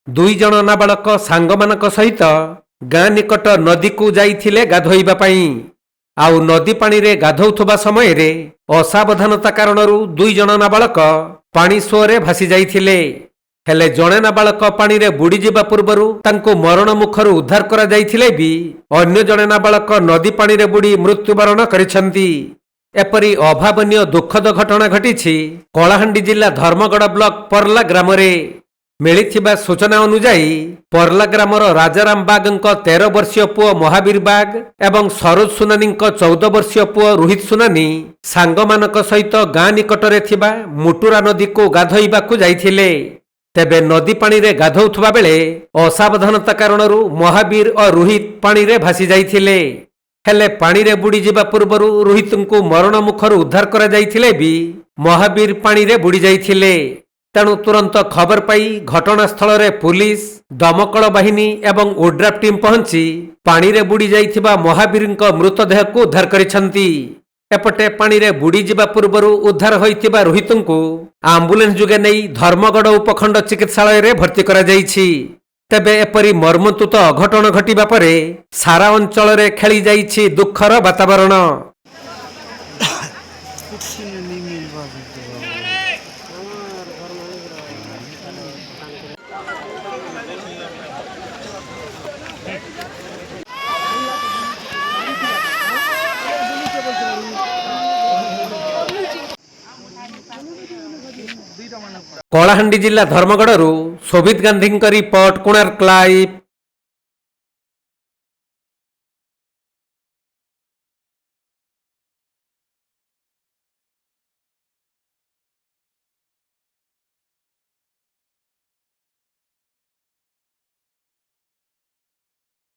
ଦୁଇ ଜଣ ନାବାଳକ ସାଙ୍ଗମାନଙ୍କ ସହିତ ଗାଁ ନିକଟ ନଦୀକୁ ଯାଇଥିଲେ ଗାଧୋଇବା ପାଇଁ। ଆଉ ନଦୀ ପାଣିରେ ଗାଧୋଉଥିବା ସମୟରେ ଅସାବଧାନତା କାରଣରୁ ଦୁଇ ଜଣ ନାବାଳକ ପାଣି ସୁଅରେ ଭାସି ଯାଇଥିଲେ। ହେଲେ ଜଣେ ନାବାଳକ ପାଣିରେ ବୁଡ଼ିଯିବା ପୂର୍ବରୁ ତାଙ୍କୁ ମରଣ ମୁଖରୁ ଉଦ୍ଧାର କରାଯାଇଥିଲେ ବି ଅନ୍ୟ ଜଣେ ନାବାଳକ ନଦୀ ପାଣିରେ ବୁଡ଼ି ମୃତ୍ୟୁବରଣ କରିଛନ୍ତି। ଏପରି ଅଭାବନୀୟ ଦୁଃଖଦ ଘଟଣା ଘଟିଛି କଳାହାଣ୍ଡି ଜିଲ୍ଲା ଧର୍ମଗଡ଼ ବ୍ଲକ ପର୍ଲା ଗ୍ରାମରେ। ମିଳିଥିବା ସୂଚନା ଅନୁଯାୟୀ ପର୍ଲା ଗ୍ରାମର ରାଜାରାମ ବାଗଙ୍କ 13 ବର୍ଷୀୟ ପୁଅ ମହାବୀର ବାଗ ଏବଂ ସରୋଜ ସୁନାନୀଙ୍କ 14 ବର୍ଷୀୟ ପୁଅ ରୋହିତ ସୁନାନୀ ସାଙ୍ଗମାନଙ୍କ ସହିତ ଗାଁ ନିକଟରେ ଥିବା ମୁଟୁରା ନଦୀକୁ ଗାଧୋଇବାକୁ ଯାଇଥିଲେ। ତେବେ ନଦୀ ପାଣିରେ ଗାଧୋଉଥିବା ବେଳେ ଅସାବଧାନତା କାରଣରୁ ମହାବୀର ଓ ରୋହିତ ପାଣିରେ ଭାସି ଯାଇଥିଲେ। ହେଲେ ପାଣିରେ ବୁଡ଼ିଯିବା ପୂର୍ବରୁ ରୋହିତଙ୍କୁ ମରଣ ମୁଖରୁ ଉଦ୍ଧାର କରାଯାଇଥିଲେ ବି ମହାବୀର ପାଣିରେ ବୁଡ଼ି ଯାଇଥିଲେ। ତେଣୁ ତୁରନ୍ତ ଖବର ପାଇ ଘଟଣାସ୍ଥଳରେ ପୁଲିସ, ଦମକଳ ବାହିନୀ ଏବଂ ଓଡ୍ରାଫ୍ ଟିମ୍ ପହଞ୍ଚି ପାଣିରେ ବୁଡ଼ି ଯାଇଥିବା ମହାବୀରଙ୍କ ମୃତଦେହକୁ ଉଦ୍ଧାର କରିଛନ୍ତି। ଏପଟେ ପାଣିରେ ବୁଡ଼ିଯିବା ପୂର୍ବରୁ ଉଦ୍ଧାର ହୋଇଥିବା ରୋହିତଙ୍କୁ ଆମ୍ବୁଲାନ୍ସ ଯୋଗେ ନେଇ ଧର୍ମଗଡ଼ ଉପଖଣ୍ଡ ଚିକିତ୍ସାଳୟରେ ଭର୍ତ୍ତି କରାଯାଇଛି। ତେବେ ଏପରି ମର୍ମନ୍ତୁଦ ଅଘଟଣ ଘଟିବା ପରେ ସାରା ଅଞ୍ଚଳରେ ଖେଳି ଯାଇଛି ଦୁଃଖର ବାତାବରଣ। କଳାହାଣ୍ଡି ଜିଲ୍ଲା ଧର୍ମଗଡ଼ରୁ ଶୋଭିତ ଗାନ୍ଧୀଙ୍କ ରିପୋର୍ଟ, କୋଣାର୍କ ଲାଇଭ୍।